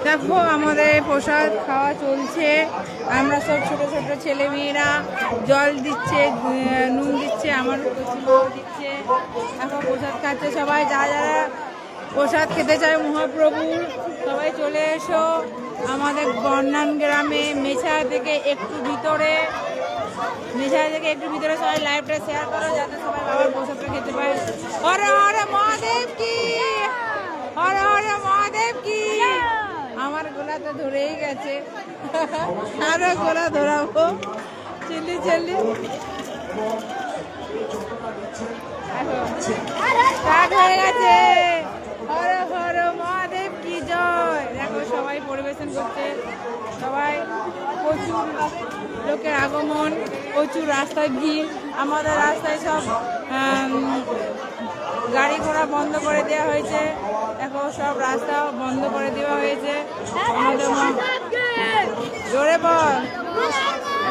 দেখো আমাদের প্রসাদ খাওয়া চলছে। আমরা সব ছোট ছোট ছেলে মেয়েরা জল দিচ্ছে, নুন দিচ্ছে, আমার দিচ্ছে। এখন প্রসাদ খাচ্ছে সবাই। যারা যারা প্রসাদ খেতে চায় মহাপ্রভুর সবাই চলে এসো আমাদের বর্ণান গ্রামে মেছা থেকে একটু ভিতরে। সবাই লাইভটা শেয়ার করো যাতে সবাই বাবার প্রসাদটা খেতে পায়। হর হর মহাদেব কি, হর হর মহাদেব কি। আমার গোলা তো ধরেই গেছে, আরো গোলা ধরাবো। চিল্লি চিল্লি স্টার্ট হয়ে গেছে। হর হর মহাদেব কি জয়। দেখো সবাই পরিবেশন করছে, সবাই প্রচুর লোকের আগমন, প্রচুর রাস্তায় ভিড়। আমাদের রাস্তায় সব গাড়ি ঘোড়া বন্ধ করে দেওয়া হয়েছে। দেখো সব রাস্তা বন্ধ করে দেওয়া হয়েছে। আমাদের জোরে বল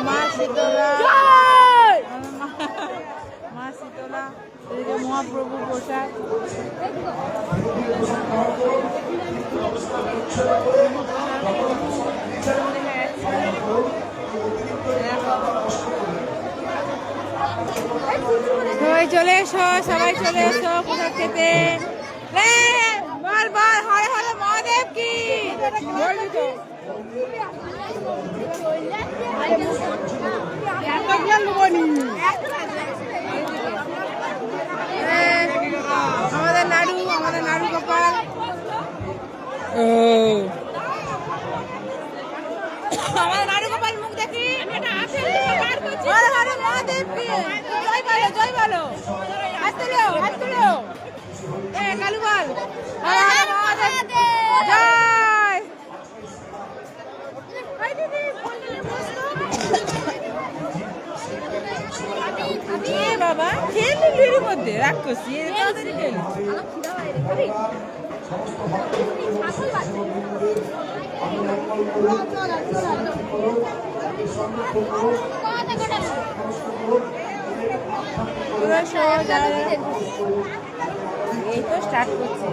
মা শীতলা, মা শীতলা। এদিকে মহাপ্রভুর প্রসাদ। সবাই চলে এসো, সবাই চলে এসো প্রসাদ খেতে। বল বল হরে হরে মহাদেব কি। আমাদের নাড়ু, আমাদের নাড়ু গোপাল। আমাদের নাড়ু গোপাল মুখ দেখি। হরে হরে মহাদেব কি জয় বলো, জয় বলো। হাত তুলো, হাত তুলো। কালু বল হরে হরে মহাদেব জয়। বাবা খেলি এর মধ্যে রাগ করছি, তাড়াতাড়ি খেলি। এই তো স্টার্ট করছি।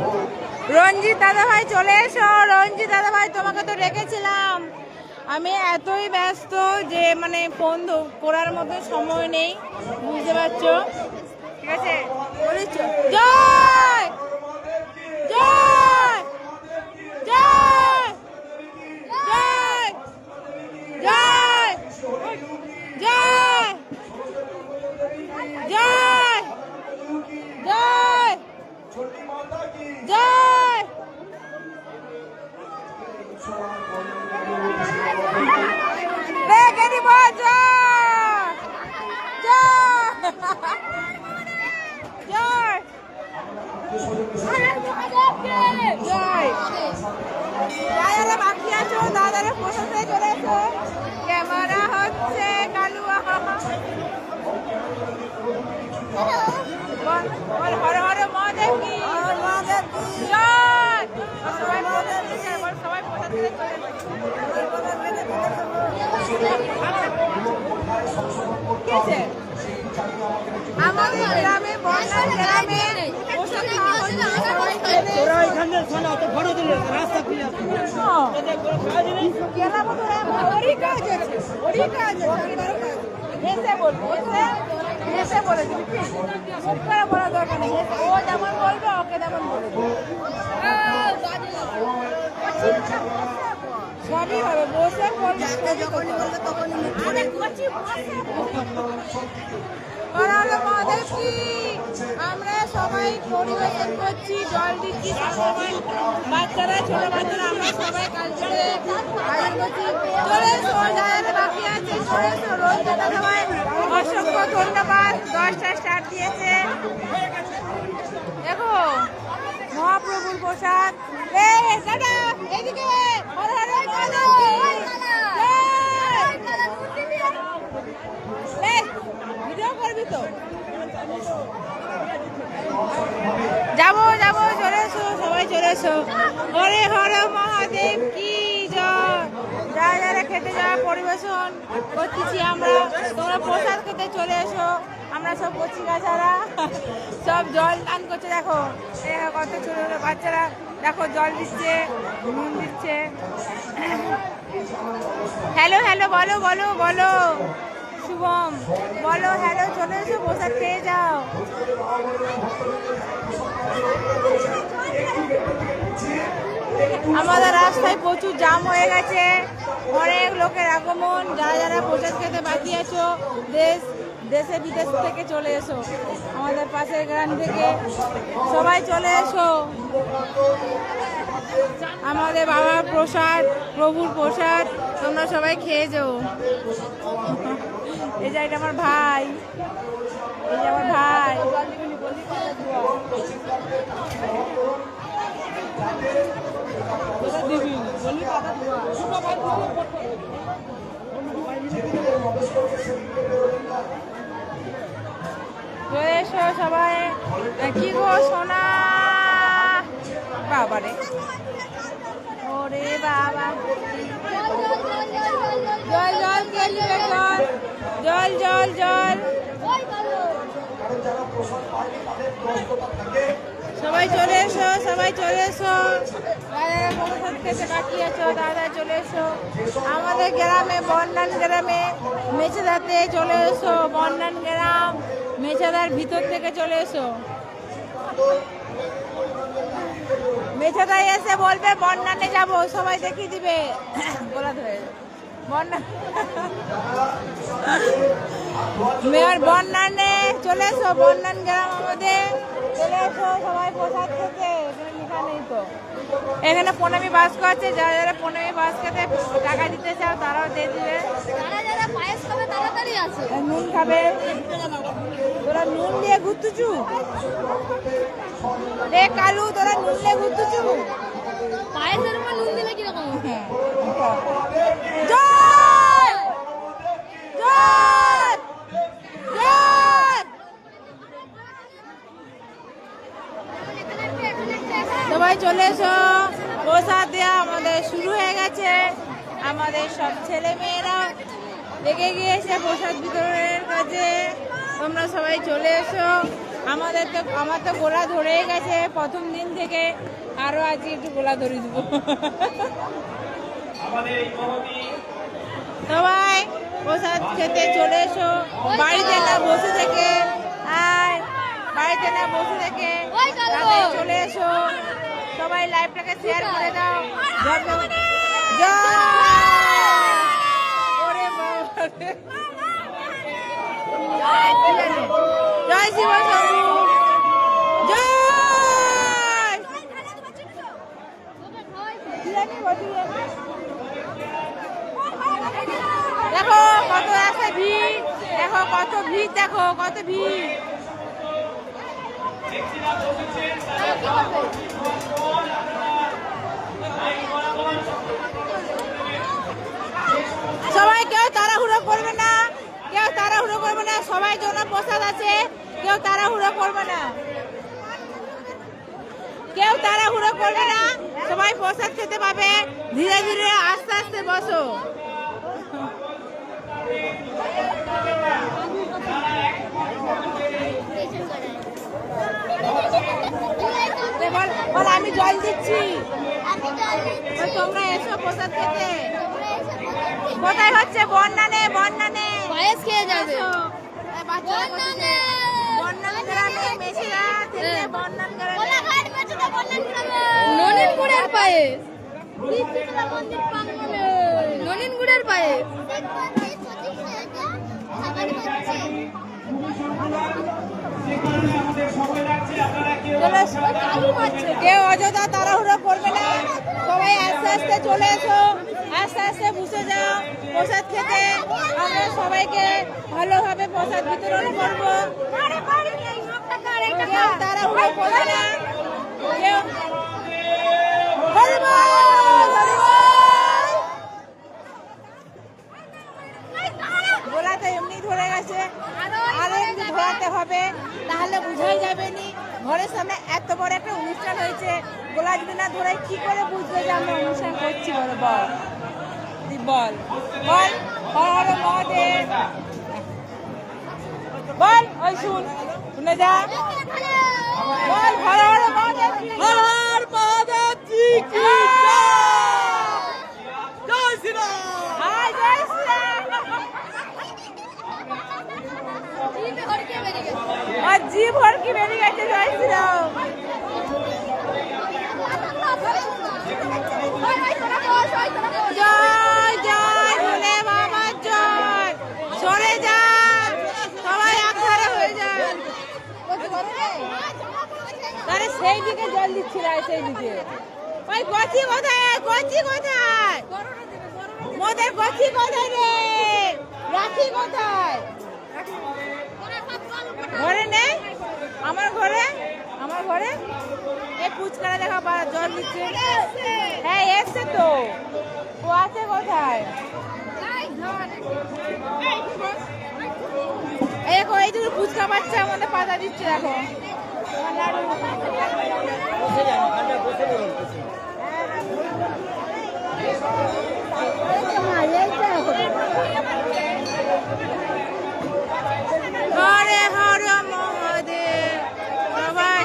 রঞ্জিত দাদা ভাই চলে এসো। রঞ্জিত দাদা ভাই তোমাকে তো রেখেছিলাম, আমি এতই ব্যস্ত যে মানে ফোন করার মতো সময় নেই, বুঝতে পারছো। ঠিক আছে বলিস জয় জয় জয় জয় জয় জয় জয় জয় জয়। দেখে দিব জয় জয় জয় জয়। দাদারা বাকি আছো, দাদারা প্রশাসনে চলে এসো। ক্যামেরা হচ্ছে কালু। বল হর হর মহাদেব কি জয়। সবাই সবাই আমাদের গ্রামে বর্ণাল গ্রামে বলার দরকার নেই। ও যেমন বলবে ওকে তেমন বলবে, সবই হবে। বসে বলবে যখনই বলবে তখনই। আমরা সবাই পরিবেশন করছি, জল দিচ্ছি, বাচ্চারা ছোট বাচ্চারা আমরা সবাই কালচারে আয়োজন করছি। চলে এসো, যারা বাকি আছে চলে এসো। রোজ সবাই অসংখ্য ধন্যবাদ। 10টা স্টার দিয়েছে। দেখো মহাপ্রভুর প্রসাদ। এদিকে ভিডিও করবি তো? যাবো যাবো, চলে এসো সবাই, চলে এসো। হরে হর মহাদেব কি জয়। যারা যারা খেতে যাওয়া পরিবেশন করতেছি আমরা, তোমরা প্রসাদ খেতে চলে এসো। আমরা সব কচি কাছারা সব জল দান করছে। দেখো কত ছোট ছোট বাচ্চারা, দেখো জল দিচ্ছে, নুন দিচ্ছে। হ্যালো হ্যালো বলো বলো বলো, শুভম বলো হ্যালো, চলে এসো প্রসাদ খেয়ে যাও। আমাদের রাস্তায় প্রচুর জাম হয়ে গেছে, অনেক লোকের আগমন। যারা যারা প্রসাদ খেতে বাকি আছো, দেশে বিদেশ থেকে চলে এসো, আমাদের পাশের গ্রাম থেকে সবাই চলে এসো। আমাদের বাবার প্রসাদ, প্রভুর প্রসাদ, তোমরা সবাই খেয়ে যাও। এই যে এটা আমার ভাই, এই যে আমার ভাই। চলে এসো সবাই। কি গো সোনা, বাবারে ওরে বাবা, জল জল কে নেবে, জল জল জল জল। সবাই চলে এসো, সবাই চলে এসো। দাদা প্রসাদ খেতে বাকি আছো, দাদা চলে এসো। আমাদের গ্রামে, বন্যান গ্রামে, মেছেদাতে চলে এসো। বন্যান গ্রাম মেছেদার ভিতর থেকে চলে এসো। মেছেদায় এসে বলবে বন্যানে যাবো, সবাই দেখিয়ে দিবে। গোলা ধরে বন্যা মেয়র বন্যানে চলে এসো। বন্যান গ্রাম আমাদের, চলে এসো সবাই প্রসাদ খেতে। লেখা নেই তো এখানে প্রণামী বাস্ক আছে, যারা যারা প্রণামী বাস্কেতে টাকা দিতে চাও তারাও দিয়ে দিবে। নুন খাবে, তোরা নুন দিয়ে ঘুরতুচু রে কালু, তোরা নুন দিয়ে ঘুরতুচু। পায়েসের উপর নুন দিলে কিরকম? জয় জয় জয়। সবাই চলে এসো, প্রসাদ দেওয়া আমাদের শুরু হয়ে গেছে। আমাদের সব ছেলে মেয়েরা লেগে গিয়েছে প্রসাদ বিতরণের কাজে। তোমরা সবাই চলে এসো। আমার তো গোলা ধরেই গেছে প্রথম দিন থেকে, আরো আজকে একটু গোলা ধরে দিব। সবাই প্রসাদ খেতে চলে এসো। বাড়িতে না বসে থেকে, বাড়িতে না বসে থেকে তাদের চলে এসো। সবাই লাইভটাকে শেয়ার করে দাও। জয় শিব শম্ভু, জয়। দেখো কত আছে ভিড়, দেখো কত ভিড়, দেখো কত ভিড়। সবাই কেউ তাড়াহুড়ো করবে না, কেউ তাড়াহুড়ো করবে না। সবাই জন্য প্রসাদ আছে, কেউ তাড়াহুড়ো করবে না, কেউ তাড়াহুড়ো করবে না। সবাই প্রসাদ খেতে পাবে, ধীরে ধীরে আস্তে আস্তে বসো। বল আমি জল দিচ্ছি, তোমরা এসো প্রসাদ খেতে। কোথায় হচ্ছে? বন্যানে, বন্যানে পায়েস খেয়ে যাবে। বন্যান গ্রামে, মেছিরা থেকে বন্যান গ্রামে ননিন গুড়ের পায়েস, ননিন গুড়ের পায়েস। কেউ অযথা তাড়াহুড়ো করবে না, সবাই আস্তে আস্তে চলে এসো, আস্তে আস্তে বসে যাও প্রসাদ খেতে। আমরা সবাইকে ভালোভাবে প্রসাদ বিতরণ করবো। কেউ তাড়াহুড়ো করবে না, কেউ গোলাতে এমনি ধরে গেছে। আর ঘোরাতে হবে, তাহলে বুঝাই যাবে নি ঘরের সামনে এত বড় একটা অনুষ্ঠান হয়েছে। গোলা যদি না ধরে কি করে বুঝবে যে আমরা অনুষ্ঠান করছি? বল বল তুই বল বল। হর হর মহাদেব বল। ওই শুনে যা বল। হর হর মহাদেব, হর হর মহাদেব জি কি জয় শ্রীরাম। হাই জয় শ্রীরাম। আর জীব হর কি বেরিয়ে গেছে। জয় শ্রীরাম। জয় জয় ভোলে বাবা জয়। সরে যা সবাই একধারে হয়ে যায়। আরে সেই দিকে জল দিচ্ছিল, সেই দিকে। ওই কচি কোথায়? কচি কোথায়? মোদের কচি কোথায় রে? রাখি কোথায়? ঘরে নেই? আমার ঘরে, আমার ঘরে এই পুচকারা দেখা জল দিচ্ছে। হ্যাঁ এসছে তো, ও আছে কোথায়? দেখো এই যে ফুচকা বাচ্চা আমাদের পাতা দিচ্ছে। দেখো হরে হর মহাদেব সবাই।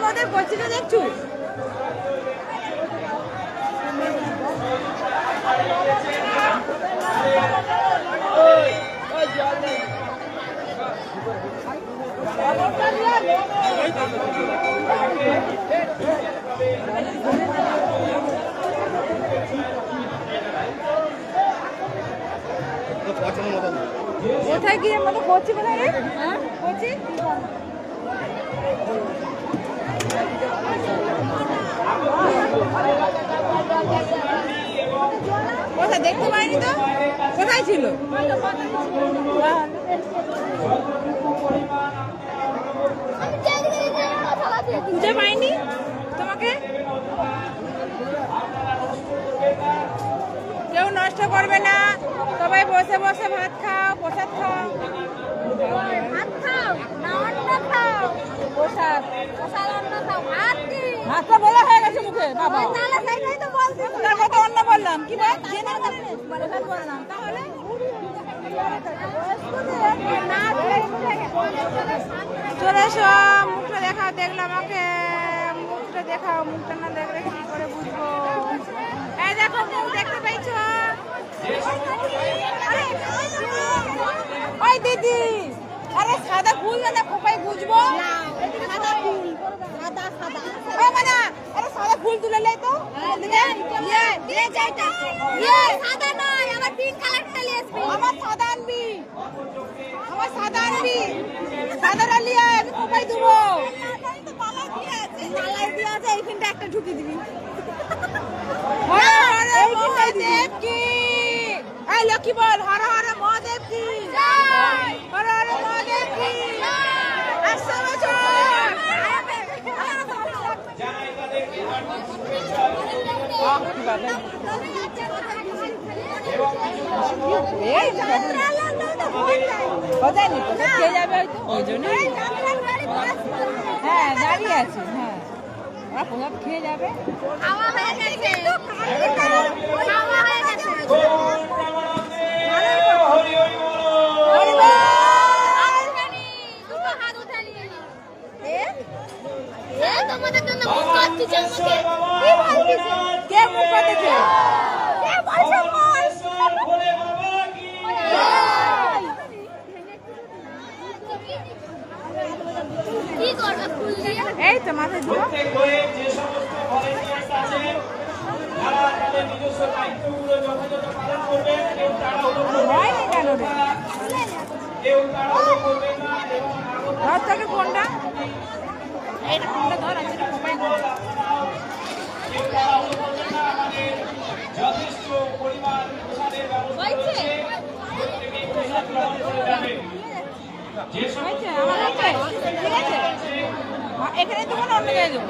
মোদের কচিটা দেখছু? কোথায় গিয়ে মতো করছি? কোথায় রে? করছি কোথায়? দেখতে পাইনি তো। কোথায় ছিল? খুঁজে পাইনি তোমাকে। কেউ নষ্ট করবে না, সবাই বসে বসে ভাত খাও, প্রসাদ খাও। ভাতটা বলা হয়ে গেছে মুখে বাবা। তার কথা অন্য বললাম কি বললাম তাহলে। চলে এসো, মুখটা দেখাও। দেখলাম আমাকে মুখটা দেখাও। মুখটা না দেখলে কি করে বুঝবো? এই দেখো মুখ দেখতে পাইছো? ওই দিদি, আরে সাদা ফুল না খোপাই বুঝবো? মানে আরে সাদা ফুল তুলে লে তো। আমার সাদা আনবি, আমার সাদা আনবি। সাদা লিয়ে আমি খোপাই দেবো। এইখানটা একটা ঢুকিয়ে দিবি। হর হর মহাদেব কি। এই লক্ষ্মী বল হর হর মহাদেব কি। হর হর মহাদেব কি। 100 বছর। খেয়ে যাবে হয়তো ওই জন্য। হ্যাঁ দাঁড়িয়ে আছে। হ্যাঁ ওরা প্রসাদ খেয়ে যাবে। কে মুখ করতেছে? এই তো মাথায় দিও। ভলেন্টিয়ার্স আছেন যারা তাদের নিজস্ব দায়িত্বগুলো যথাযথ পালন করবেন। কেউ তাড়াহুড়ো করবেন না, কেউ তাড়াহুড়ো করবেন না এবং ধর তোকে ফোনটা, এইটা ফোনটা ধর, আমি এটা মোবাইল ধর। কেউ তাড়াহুড়ো করবেন না। আমাদের যথেষ্ট পরিমাণ প্রসাদের ব্যবস্থা রয়েছে, প্রত্যেকেই প্রসাদ গ্রহণ করে যাবেন। যে সমস্ত হয়েছে, আমার হয়েছে, ঠিক আছে, এখানে দেবো না অন্য জায়গায় দেবো?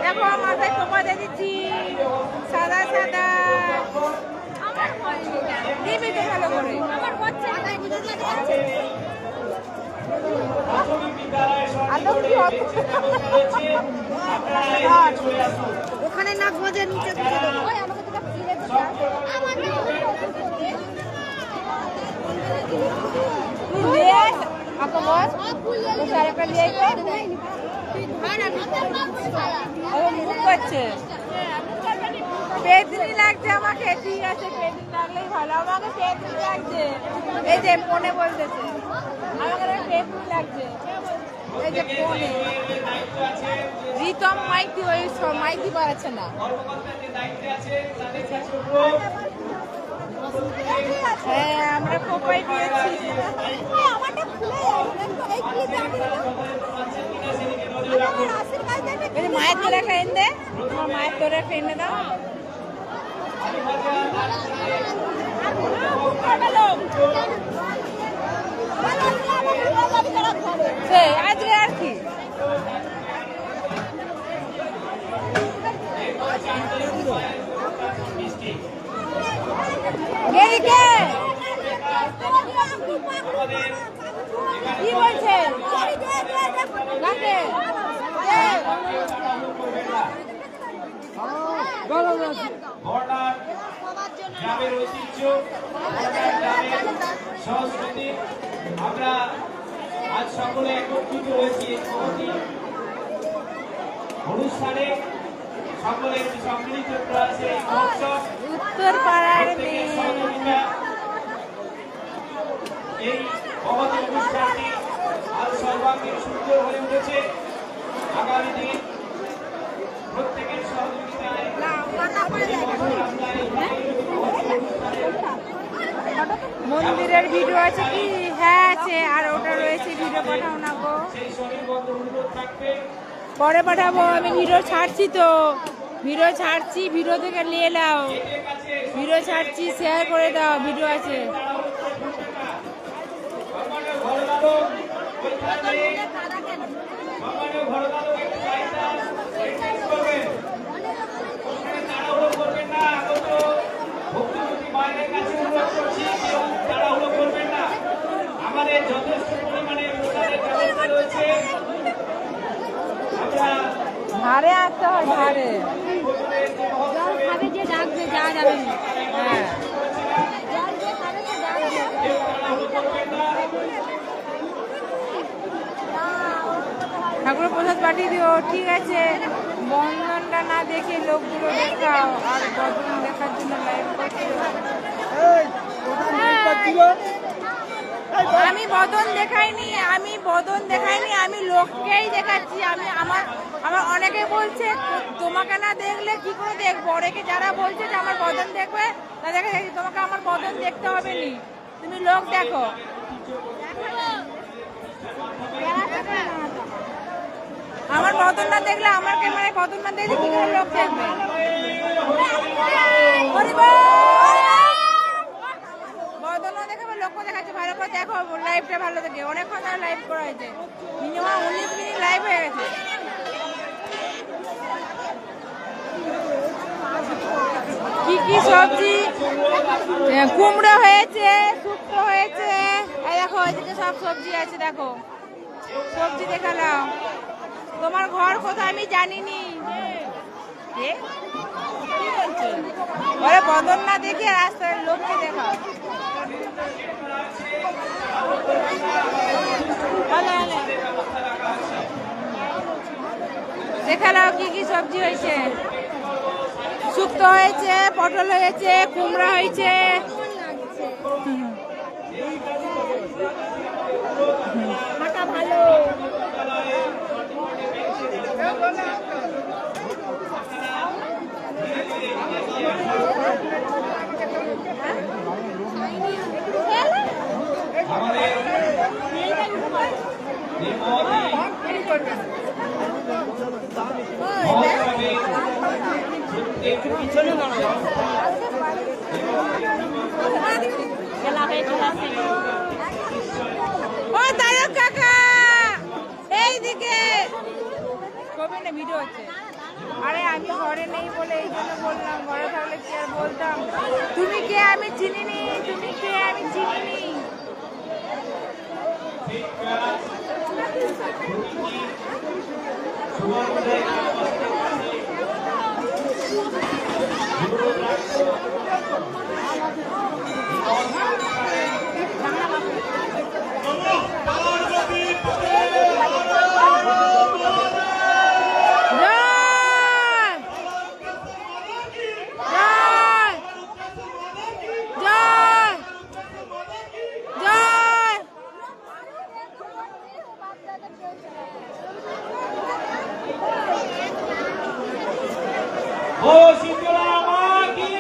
দেখো মাথায় টোপা দিয়ে দিচ্ছি, সাদা সাদা দিবি তো ভালো করে। আমার হচ্ছে প্রাথমিক বিদ্যালয়ে আদৌ কি অত- আপনারা এখানে চলে আসুন। ওখানে নাক মজা নিচে দিতে দেবো। ওই আমাকে দুটো ফিরে দিতে দাও। আমার না তুই লে আপা বস তো আরেকটা নিয়ে আই তো ও মুখ করছে পেদিনি লাগছে আমাকে। ঠিক আছে পেদিনি লাগলেই ভালো, আমাকে পেদিনি লাগছে। এই যে ফোনে বলতেছে আমাকে পেদিনি লাগছে, এই যে ফোনে রিতম মাইতি, ওই মাইতি পারছে না। হ্যাঁ আমরা কোপাই দিয়েছি। মায়ের তোর একটা এনে দে, তোমার মায়ের তোর একটা এনে দাও। সে আজকে আর কি এদিকে কি বলছে কাকে? বর্ডার গ্রামের ঐতিহ্য, বর্ডার গ্রামের সংস্কৃতি, আমরা আজ সকলে একত্রিত হয়েছি এই মহতি অনুষ্ঠানে। সকলে একটি সম্মিলিত প্রয়াসে এই মহোৎসব উত্তর পাড়ার মেয়ে সহযোগিতা, এই মহতি অনুষ্ঠানটি আজ সর্বাঙ্গীন সুন্দর হয়ে উঠেছে। আগামী দিন প্রত্যেকের সহযোগিতায় মন্দিরের ভিডিও আছে কি? হ্যাঁ আছে, আর ওটা রয়েছে, ভিডিও পাঠাও না গো, সেই স্বনির্বন্ধ অনুরোধ থাকবে। পরে পাঠাবো। আমি ভিডিও ছাড়ছি তো, ভিডিও ছাড়ছি, ভিডিও থেকে নিয়ে নাও, ভিডিও ছাড়ছি, শেয়ার করে দাও, ভিডিও আছে। আমাদের যথেষ্ট পরিমাণে প্রসাদের ব্যবস্থা রয়েছে। আমরা ধারে আসতে হয়, ধারে যে ডাকবে যা যাবে। হ্যাঁ ঠাকুর প্রসাদ পাঠিয়ে দিও, ঠিক আছে। বন্ধনটা না দেখে লোকগুলো দেখাও, আর বদন দেখার জন্য লাইভ করছি। আমি বদন দেখাইনি, আমি বদন দেখাইনি, আমি লোককেই দেখাচ্ছি। আমি আমার আমার অনেকে বলছে তোমাকে না দেখলে কি করে দেখবো, অনেকে যারা বলছে যে আমার বদন দেখবে তাদেরকে তোমাকে আমার বদন দেখতে হবে নি, তুমি লোক দেখো। আমার বদন না দেখলে, আমার ক্যামেরায় বদন না দেখলে কি করে লোক দেখবে? বদন না দেখাবে, লোক দেখাচ্ছে, ভালো করে দেখো, লাইভটা ভালো দেখে। অনেকক্ষণ ধরে লাইভ করা হয়েছে, মিনিমাম 19 মিনিট লাইভ হয়ে গেছে। কি কি সবজি? কুমড়ো হয়েছে, শুক্তো হয়েছে, এই দেখো এদিকে সব সবজি আছে, দেখো সবজি দেখালাম। তোমার ঘর কোথায় আমি জানিনি। কি বলছো? ওরে বদন না দেখে রাস্তার লোককে দেখাও। দেখালাও কি কি সবজি হয়েছে। শুক্তো হয়েছে, পটল হয়েছে, কুমড়া হয়েছে। ভালো করবে না। ও দায়ক কাকা এইদিকে কবে না ভিডিও হচ্ছে। আরে আমি ঘরে নেই বলে এই জন্য বললাম, ঘরে থাকলে কি আর বলতাম তুমি কে আমি চিনিনি, তুমি কে আমি চিনিনি। ও শীতলা মা কি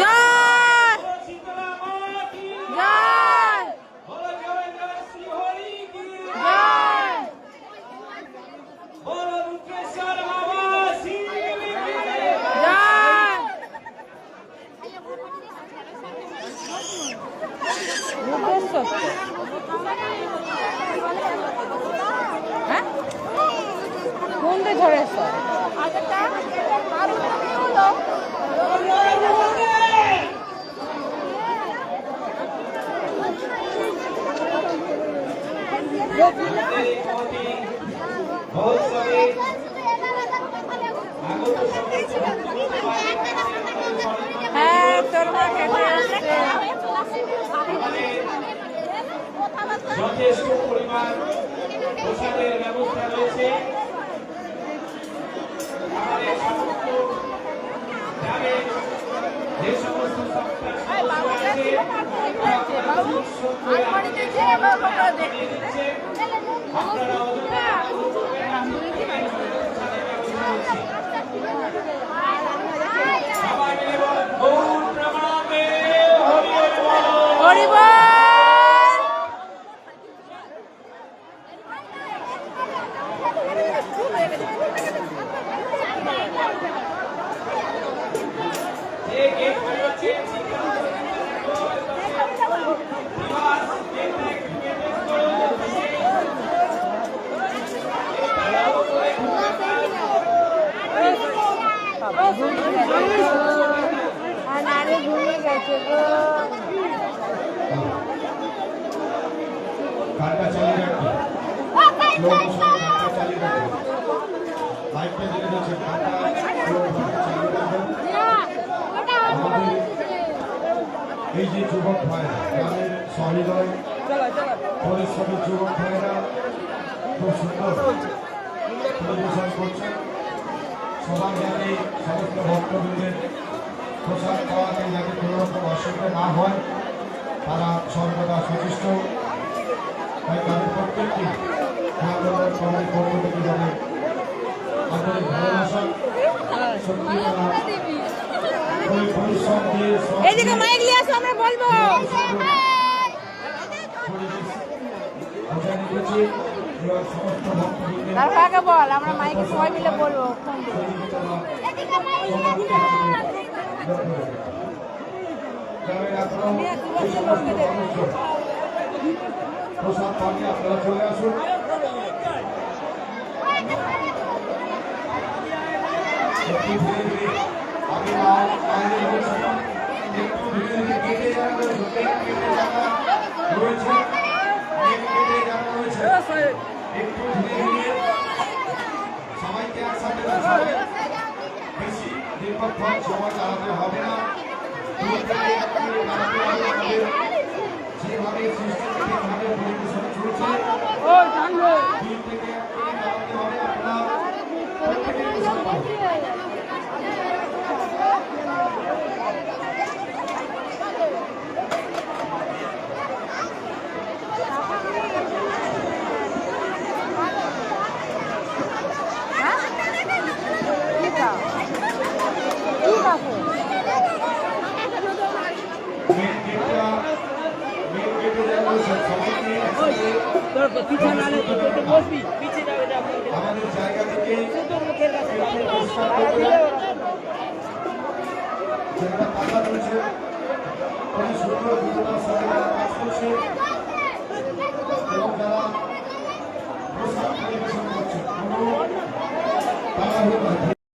জয় শীতলা মা কি জয় বলো জয় জয় শ্রী হরি কি জয় বলো দুর্গেশ্বর বাবা সিংহ কি জয় হ্যাঁ কোনটা ধরেছ? হ্যাঁ তোর মা খেতে আসছে। যথেষ্ট পরিমাণ প্রসাদের ব্যবস্থা রয়েছে। আমাদের সমস্ত গ্রামের যে সমস্ত সংস্থার সদস্য আছে তারা সুস্থ করে আমাদের সেবা দিয়ে দিচ্ছে। আপনারা সবাই মিলে বলুন গৌর প্রণামে হরি বল। হরি বল। যে গেট বেরোচ্ছে নারে ঘুমিয়ে গেছে গো। গানটা চালিয়ে রাখবে, স্লো মোশনে গানটা চালিয়ে রাখবে, লাইটটা জ্বলে রয়েছে, গানটা স্লো মোশনে চালিয়ে রাখবে। আমাদের এই যে যুবক ভাইরা, গ্রামের সহৃদয় পরিশ্রমী যুবক ভাইরা খুব সুন্দর পরিবেশন করছেন। সবাই যাতে সমস্ত ভক্তবৃন্দের প্রসাদ খাওয়াতে যাতে কোনো রকম অসুবিধা না হয় তারা সর্বদা সচেষ্ট। তাই তাদের প্রত্যেকটি গ্রামের সবাই পক্ষ থেকে যাবে আন্তরিক ভালোবাসা। সত্যি তারা ওই পরিশ্রম দিয়ে এইদিকে মাইক নিয়ে আসো, আমরা বলবো। বজায় রেখেছে এবং সমস্ত ভক্তবৃন্দের তার আগে বল, আমরা মাইকে সবাই মিলে বলবো। প্রসাদ পানি আপনারা চলে আসুন। একটু ধীরে ধীরে আমি মায়ের বলছিলাম একটু ধীরে ধীরে কেটে যাওয়া রয়েছে, কেটে যাওয়া রয়েছে, কেটে যাওয়া রয়েছে। একটু ধীরে ধীরে সবাইকে একসাথে সবাই বেশি দীর্ঘক্ষণ সময় চালাতে হবে না। দূর থেকে একটু দাঁড়াতে হবে আমাদের। যেভাবে সৃষ্টি থেকে ভাবে পরিবেশন চলছে দূর থেকে একটু দাঁড়াতে হবে। আপনারা প্রত্যেকেই প্রসাদ পাবেন। মেন গেটে যাওয়া রয়েছে। সবাইকে আমাদের জায়গা থেকে যেটা পাতা রয়েছে খুবই সুন্দর দ্রুততার সাথে